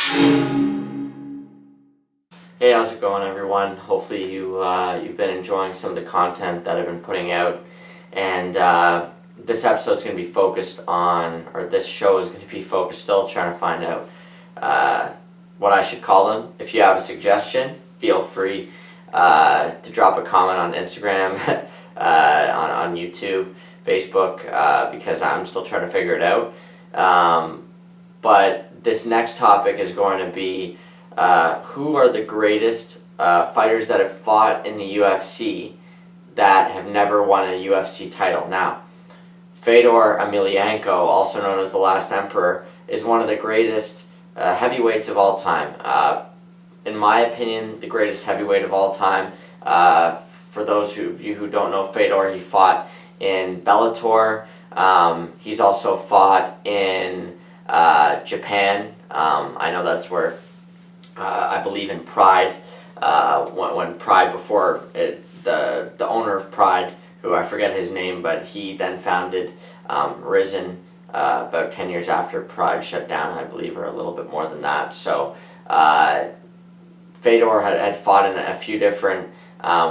Hey, how's it going, everyone? Hopefully you've been enjoying some of the content that I've been putting out, and this episode is going to be focused on, or this show is going to be focused, still trying to find out what I should call them. If you have a suggestion, feel free to drop a comment on Instagram, on YouTube, Facebook, because I'm still trying to figure it out. But this next topic is going to be who are the greatest fighters that have fought in the UFC that have never won a UFC title. Now, Fedor Emelianenko, also known as the Last Emperor, is one of the greatest heavyweights of all time. In my opinion, the greatest heavyweight of all time. For those of you who don't know Fedor, he fought in Bellator. He's also fought in Japan. I know that's where I believe in Pride. When Pride, before the owner of Pride, who I forget his name, but he then founded Risen about 10 years after Pride shut down, I believe, or a little bit more than that. So Fedor had fought in a few different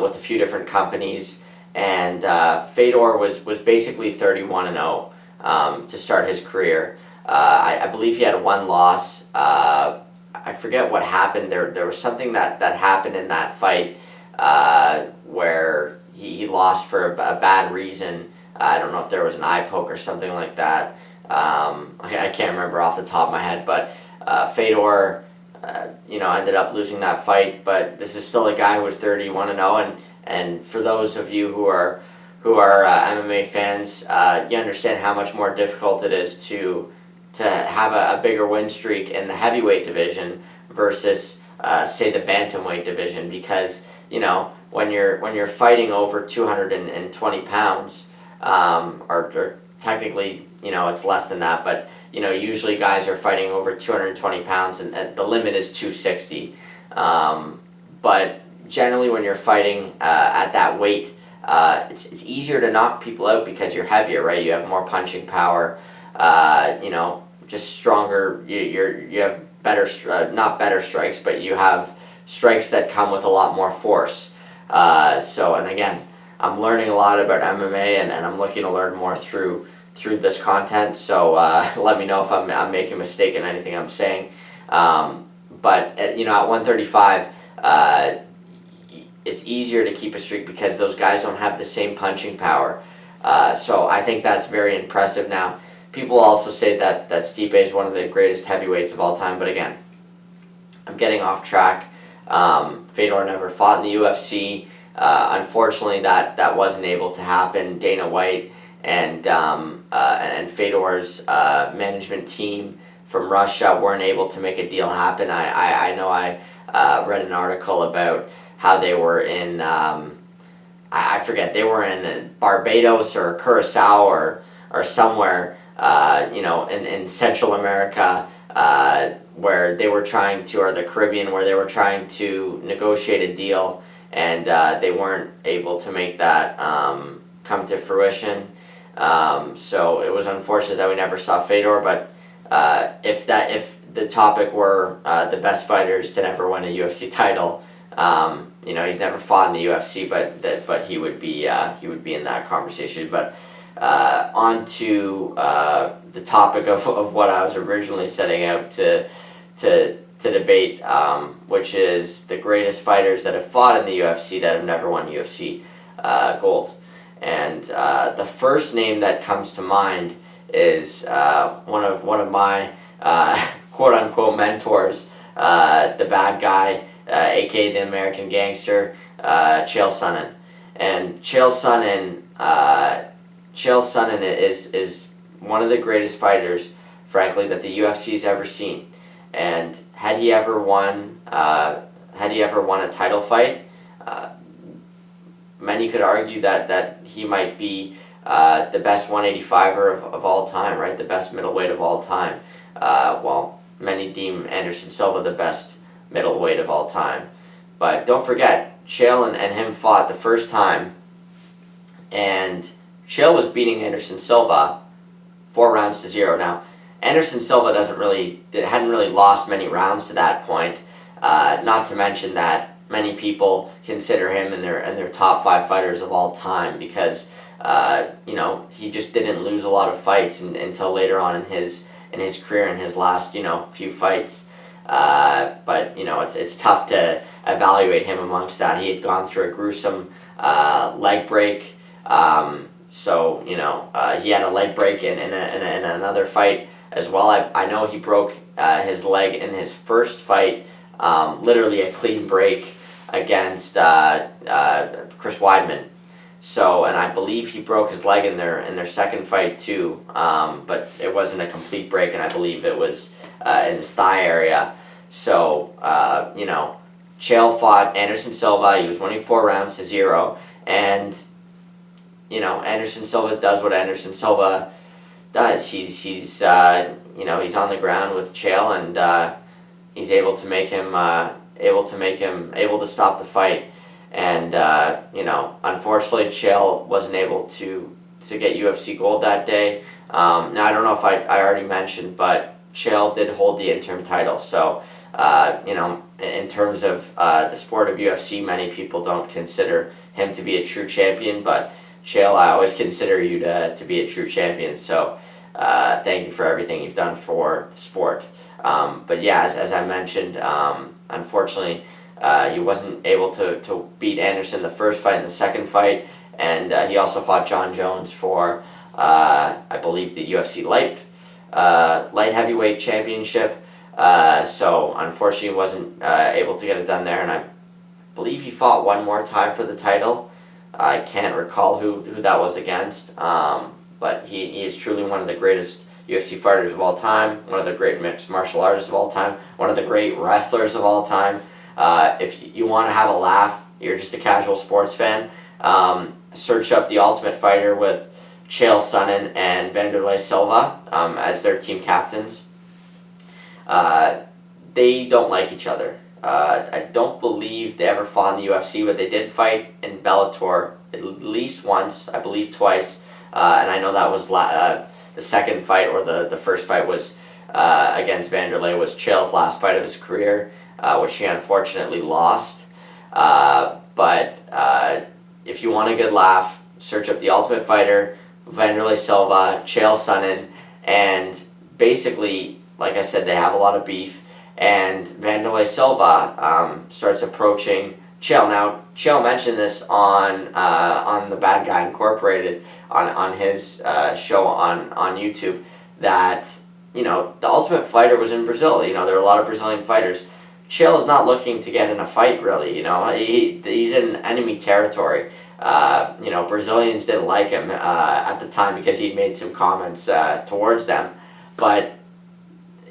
with a few different companies, and Fedor was basically 31-0 to start his career. I believe he had one loss. I forget what happened. There was something that happened in that fight where he lost for a bad reason. I don't know if there was an eye poke or something like that. I can't remember off the top of my head, but Fedor, ended up losing that fight. But this is still a guy who was 31-0, and for those of you who are MMA fans, you understand how much more difficult it is to have a bigger win streak in the heavyweight division versus say the bantamweight division, because when you're fighting over 220 pounds, or technically it's less than that, but usually guys are fighting over 220 pounds, and the limit is 260. But generally when you're fighting at that weight, it's easier to knock people out because you're heavier, right? You have more punching power, just stronger. You have better, not better strikes, but you have strikes that come with a lot more force. And again, I'm learning a lot about MMA, and I'm looking to learn more through this content. So let me know if I'm making a mistake in anything I'm saying. But at 135, it's easier to keep a streak because those guys don't have the same punching power. So I think that's very impressive. Now, people also say that Stipe is one of the greatest heavyweights of all time, but again, I'm getting off track. Fedor never fought in the UFC. Unfortunately, that wasn't able to happen. Dana White and Fedor's management team from Russia weren't able to make a deal happen. I know I read an article about how they were in, I forget, they were in Barbados or Curacao or somewhere, in Central America, where they were trying to, or the Caribbean, where they were trying to negotiate a deal, and they weren't able to make that come to fruition. So it was unfortunate that we never saw Fedor, but if the topic were the best fighters to never win a UFC title, he's never fought in the UFC, but he would be in that conversation. But on to the topic of what I was originally setting out to debate, which is the greatest fighters that have fought in the UFC that have never won UFC gold. And the first name that comes to mind is one of my quote unquote mentors, the bad guy, aka the American Gangster, Chael Sonnen. And Chael Sonnen is one of the greatest fighters, frankly, that the UFC's ever seen. And had he ever won a title fight, many could argue that he might be the best 185er of all time, right? The best middleweight of all time. While many deem Anderson Silva the best middleweight of all time. But don't forget, Chael and him fought the first time, and Chael was beating Anderson Silva 4 rounds to 0. Now, Anderson Silva hadn't really lost many rounds to that point. Not to mention that many people consider him in their top 5 fighters of all time because he just didn't lose a lot of fights until later on in his career, in his last few fights. But it's tough to evaluate him amongst that. He had gone through a gruesome leg break. So he had a leg break in another fight as well. I know he broke his leg in his first fight, literally a clean break against Chris Weidman. So, and I believe he broke his leg in their second fight too, but it wasn't a complete break, and I believe it was in his thigh area. So, Chael fought Anderson Silva. He was winning 4 rounds to 0, and Anderson Silva does what Anderson Silva does. He's on the ground with Chael, and he's able to stop the fight. And unfortunately, Chael wasn't able to get UFC gold that day. Now I don't know if I already mentioned, but Chael did hold the interim title. So in terms of the sport of UFC, many people don't consider him to be a true champion, but Chael, I always consider you to be a true champion. So thank you for everything you've done for the sport. But yeah, as I mentioned, unfortunately, he wasn't able to beat Anderson the first fight and the second fight, and he also fought John Jones for, I believe, the UFC light heavyweight championship. So unfortunately, he wasn't able to get it done there, and I believe he fought one more time for the title. I can't recall who that was against, but he is truly one of the greatest UFC fighters of all time, one of the great mixed martial artists of all time, one of the great wrestlers of all time. If you want to have a laugh, you're just a casual sports fan, search up The Ultimate Fighter with Chael Sonnen and Wanderlei Silva as their team captains. They don't like each other. I don't believe they ever fought in the UFC, but they did fight in Bellator at least once, I believe twice, and I know that was the second fight, or the first fight was against Wanderlei, was Chael's last fight of his career, which he unfortunately lost. But if you want a good laugh, search up The Ultimate Fighter, Wanderlei Silva, Chael Sonnen, and basically, like I said, they have a lot of beef, and Wanderlei Silva starts approaching Chael. Now, Chael mentioned this on the Bad Guy Incorporated on his show on YouTube, that the Ultimate Fighter was in Brazil. There are a lot of Brazilian fighters. Chael is not looking to get in a fight, really. He's in enemy territory. Brazilians didn't like him at the time because he'd made some comments towards them. But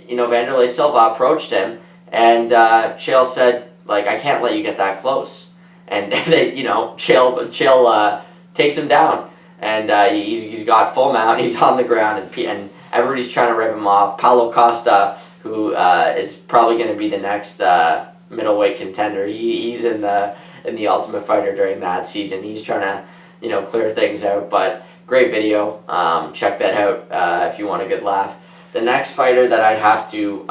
Wanderlei Silva approached him, and Chael said, I can't let you get that close. And Chael takes him down, and he's got full mount. He's on the ground, and everybody's trying to rip him off. Paulo Costa, who is probably going to be the next middleweight contender. He's in the Ultimate Fighter during that season. He's trying to clear things out. But great video. Check that out if you want a good laugh. The next fighter that I'd have to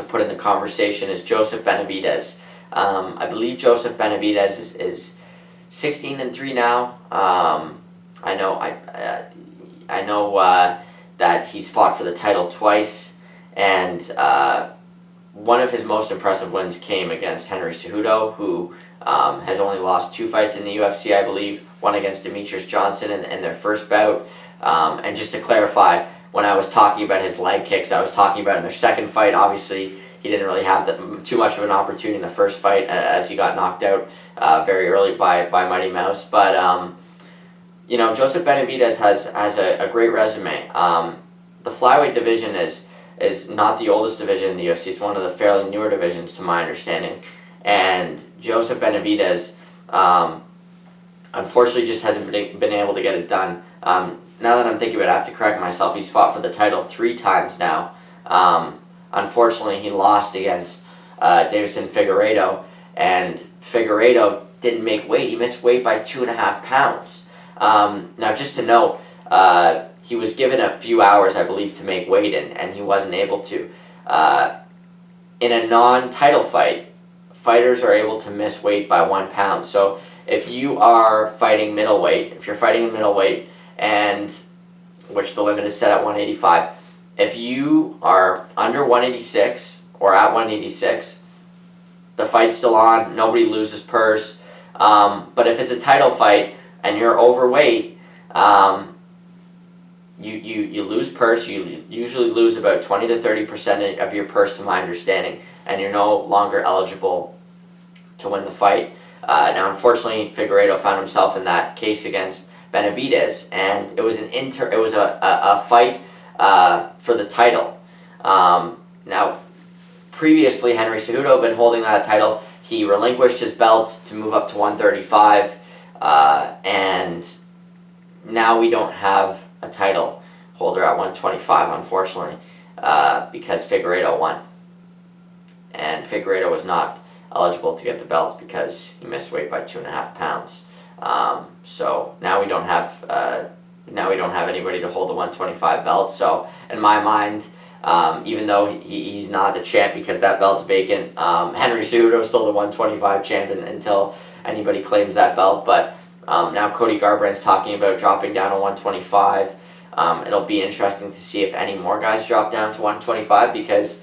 put in the conversation is Joseph Benavidez. I believe Joseph Benavidez is 16-3 now. I know that he's fought for the title twice, and one of his most impressive wins came against Henry Cejudo, who has only lost 2 fights in the UFC, I believe. One against Demetrius Johnson in their first bout. And just to clarify, when I was talking about his leg kicks, I was talking about in their second fight. Obviously, he didn't really have too much of an opportunity in the first fight, as he got knocked out very early by Mighty Mouse. But Joseph Benavidez has a great resume. The flyweight division is not the oldest division in the UFC. It's one of the fairly newer divisions, to my understanding. And Joseph Benavidez, unfortunately, just hasn't been able to get it done. Now that I'm thinking about it, I have to correct myself. He's fought for the title 3 times now. Unfortunately, he lost against Davison Figueredo, and Figueredo didn't make weight. He missed weight by 2.5 pounds. Now, just to note, he was given a few hours, I believe, to make weight, and he wasn't able to. In a non-title fight, fighters are able to miss weight by 1 pound. So if you are fighting middleweight, if you're fighting in middleweight, and which the limit is set at 185, if you are under 186 or at 186, the fight's still on, nobody loses purse. But if it's a title fight and you're overweight, you lose purse. You usually lose about 20 to 30% of your purse, to my understanding, and you're no longer eligible to win the fight. Now, unfortunately, Figueredo found himself in that case against Benavidez, and it was a fight for the title. Now, previously, Henry Cejudo had been holding that title. He relinquished his belt to move up to 135, and now we don't have a title holder at 125, unfortunately, because Figueredo won. And Figueredo was not eligible to get the belt because he missed weight by 2.5 pounds. So now we don't have anybody to hold the 125 belt. So in my mind, even though he's not the champ because that belt's vacant, Henry Cejudo is still the 125 champ until anybody claims that belt. But now Cody Garbrandt's talking about dropping down to 125. It'll be interesting to see if any more guys drop down to 125, because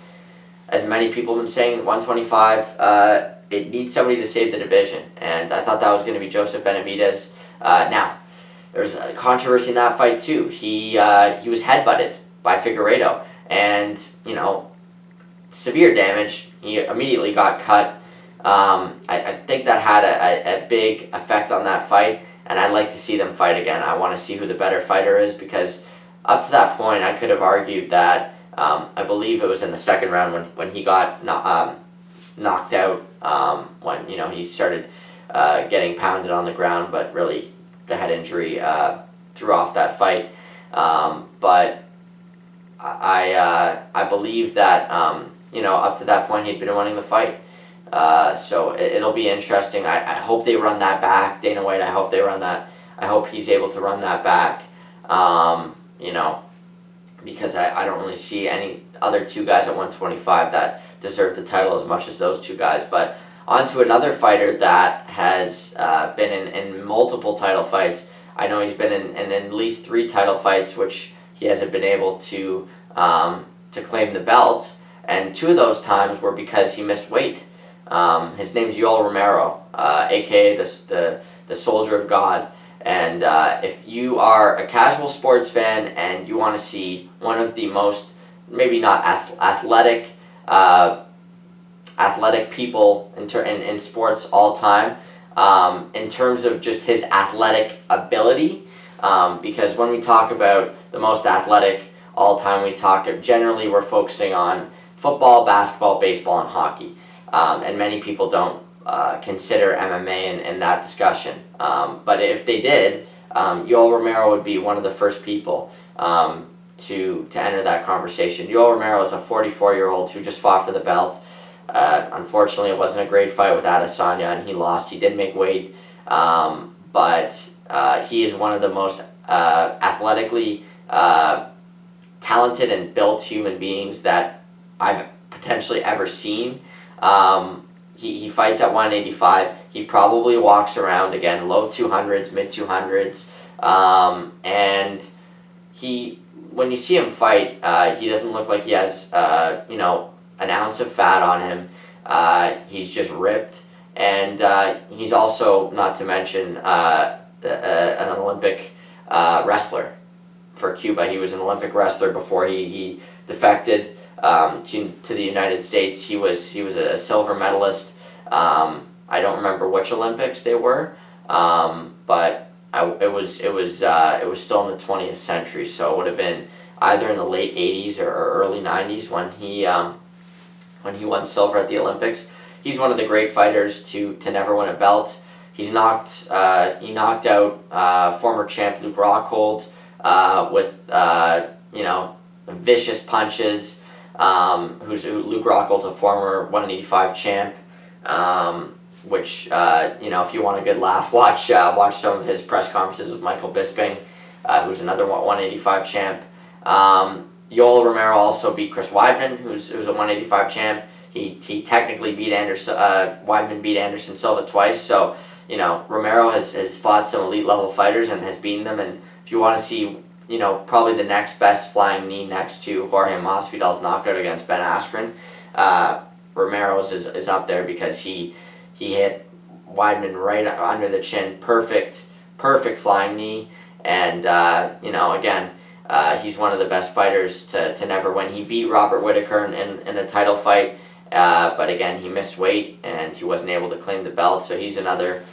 as many people have been saying, 125, it needs somebody to save the division. And I thought that was going to be Joseph Benavidez. Now, there's a controversy in that fight too. He was headbutted by Figueredo, and severe damage. He immediately got cut. I think that had a big effect on that fight, and I'd like to see them fight again. I want to see who the better fighter is, because up to that point I could have argued that I believe it was in the second round when he got knocked out, when he started getting pounded on the ground, but really the head injury threw off that fight. But I believe that up to that point he'd been winning the fight. So it'll be interesting. I hope they run that back. Dana White, I hope he's able to run that back. Because I don't really see any other two guys at 125 that deserve the title as much as those two guys. But on to another fighter that has been in multiple title fights. I know he's been in at least 3 title fights, which he hasn't been able to claim the belt. And 2 of those times were because he missed weight. His name's Yoel Romero, aka the Soldier of God. And if you are a casual sports fan and you want to see one of the most, maybe not athletic people in sports all time, in terms of just his athletic ability, because when we talk about the most athletic all time, generally we're focusing on football, basketball, baseball, and hockey. And many people don't consider MMA in that discussion. But if they did, Yoel Romero would be one of the first people to enter that conversation. Yoel Romero is a 44-year-old who just fought for the belt. Unfortunately, it wasn't a great fight with Adesanya, and he lost. He did make weight, but he is one of the most athletically talented and built human beings that I've potentially ever seen. He fights at 185. He probably walks around, again, low 200s, mid 200s. And when you see him fight, he doesn't look like he has, an ounce of fat on him. He's just ripped. And he's also, not to mention, an Olympic wrestler for Cuba. He was an Olympic wrestler before he defected to the United States. He was a silver medalist. I don't remember which Olympics they were, but it was still in the 20th century, so it would have been either in the late 80s or early 90s when he won silver at the Olympics. He's one of the great fighters to never win a belt. He knocked out former champ Luke Rockhold with vicious punches. Luke Rockhold's a former 185 champ, which if you want a good laugh, watch some of his press conferences with Michael Bisping. who's another 185 champ. Yoel Romero also beat Chris Weidman, who's a 185 champ. He technically beat Anderson. Weidman beat Anderson Silva twice. So Romero has fought some elite level fighters and has beaten them. And if you want to see probably the next best flying knee next to Jorge Masvidal's knockout against Ben Askren, Romero's is up there, because he hit Weidman right under the chin, perfect flying knee, and again, he's one of the best fighters to never win. He beat Robert Whittaker in a title fight, but again, he missed weight and he wasn't able to claim the belt. So he's another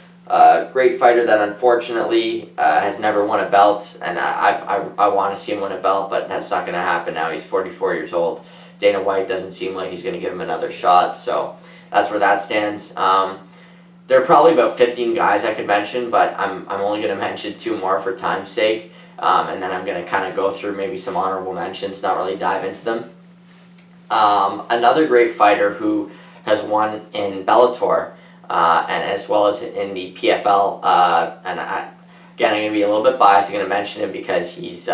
great fighter that unfortunately has never won a belt, and I want to see him win a belt, but that's not going to happen now. He's 44 years old. Dana White doesn't seem like he's going to give him another shot, so that's where that stands. There are probably about 15 guys I could mention, but I'm only going to mention 2 more for time's sake, and then I'm going to kind of go through maybe some honorable mentions, not really dive into them. Another great fighter who has won in Bellator, and as well as in the PFL, and again, I'm going to be a little bit biased. I'm going to mention him because he's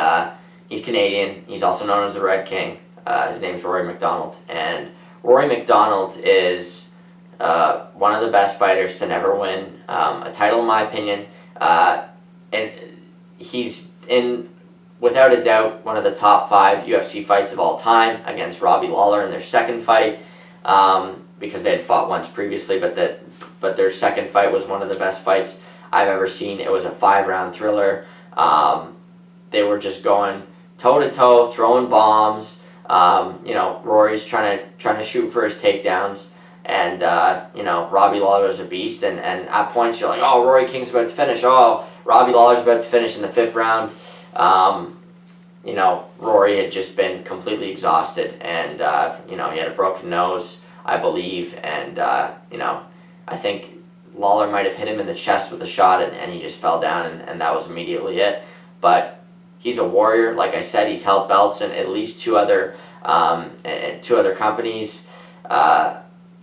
Canadian. He's also known as the Red King. His name's Rory MacDonald, and Rory MacDonald is one of the best fighters to never win a title, in my opinion, and he's without a doubt, one of the top 5 UFC fights of all time against Robbie Lawler in their second fight, because they had fought once previously, but their second fight was one of the best fights I've ever seen. It was a 5-round thriller. They were just going toe-to-toe, throwing bombs. Rory's trying to shoot for his takedowns, and Robbie Lawler's a beast, and at points you're like, oh, Rory King's about to finish. Oh, Robbie Lawler's about to finish in the 5th round. Rory had just been completely exhausted, and he had a broken nose, I believe, and I think Lawler might have hit him in the chest with a shot, and he just fell down, and that was immediately it. But he's a warrior. Like I said, he's held belts in at least 2 other companies.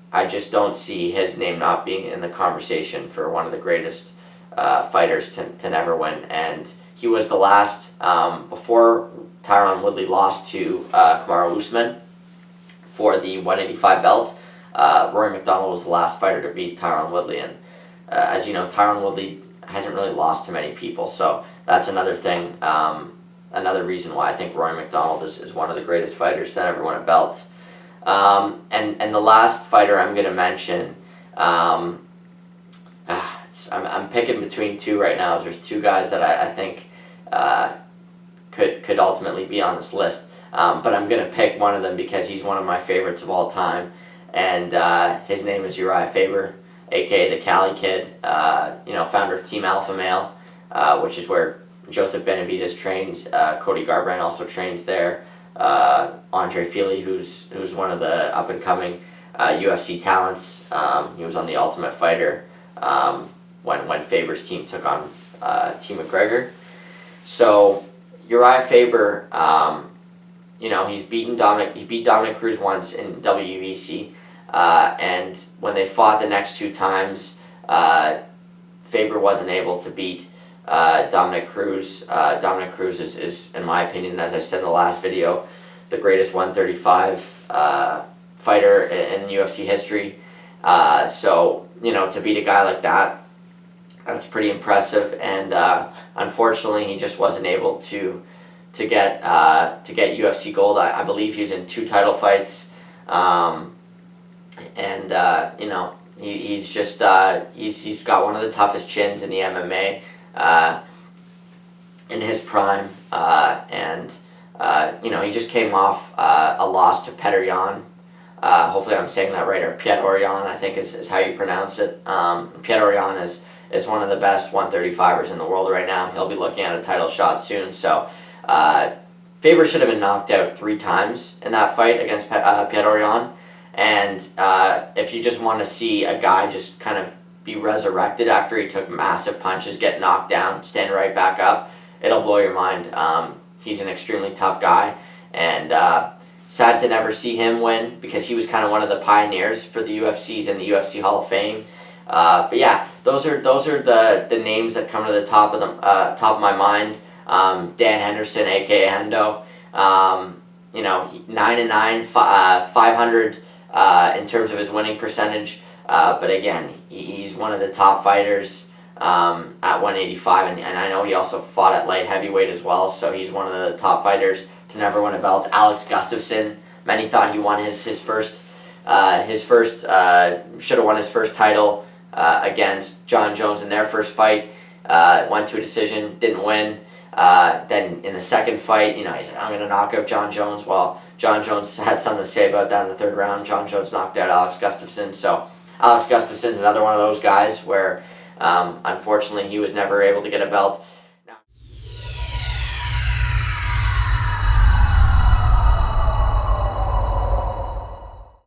I just don't see his name not being in the conversation for one of the greatest fighters to never win. And he was the last, before Tyron Woodley lost to Kamaru Usman for the 185 belt. Rory MacDonald was the last fighter to beat Tyron Woodley, and as you know, Tyron Woodley hasn't really lost to many people, so that's another thing, another reason why I think Rory MacDonald is one of the greatest fighters to ever win a belt. And the last fighter I'm going to mention, I'm picking between 2 right now. There's 2 guys that I think could ultimately be on this list, but I'm going to pick one of them because he's one of my favorites of all time, and his name is Uriah Faber, aka the Cali Kid, founder of Team Alpha Male, which is where Joseph Benavidez trains. Cody Garbrandt also trains there. Andre Fili, who's one of the up and coming UFC talents. He was on The Ultimate Fighter when Faber's team took on Team McGregor. So Uriah Faber, he beat Dominic Cruz once in WBC, and when they fought the next 2 times, Faber wasn't able to beat Dominic Cruz. Dominic Cruz is, in my opinion, as I said in the last video, the greatest 135 fighter in UFC history. So to beat a guy like that, that's pretty impressive. And unfortunately, he just wasn't able to get UFC gold. I believe he was in 2 title fights, he's just he's got one of the toughest chins in the MMA. In his prime, he just came off a loss to Petr Yan. Hopefully I'm saying that right, or Petr Yan, I think is how you pronounce it. Petr Yan is one of the best 135ers in the world right now. He'll be looking at a title shot soon. So Faber should have been knocked out 3 times in that fight against Petr Yan. And if you just want to see a guy just kind of be resurrected after he took massive punches, get knocked down, stand right back up, it'll blow your mind. He's an extremely tough guy, and sad to never see him win because he was kind of one of the pioneers for the UFCs and the UFC Hall of Fame. But yeah, those are the names that come to the top of my mind. Dan Henderson, aka Hendo. 9-9, 500 in terms of his winning percentage. But again, he's one of the top fighters at 185, and I know he also fought at light heavyweight as well, so he's one of the top fighters to never win a belt. Alex Gustafsson, many thought he won his first should have won his first title against John Jones in their first fight. Went to a decision, didn't win. Then in the second fight, he's like, I'm going to knock out John Jones. Well, John Jones had something to say about that in the third round. John Jones knocked out Alex Gustafsson. So Alex Gustafsson's another one of those guys where, unfortunately, he was never able to get a belt.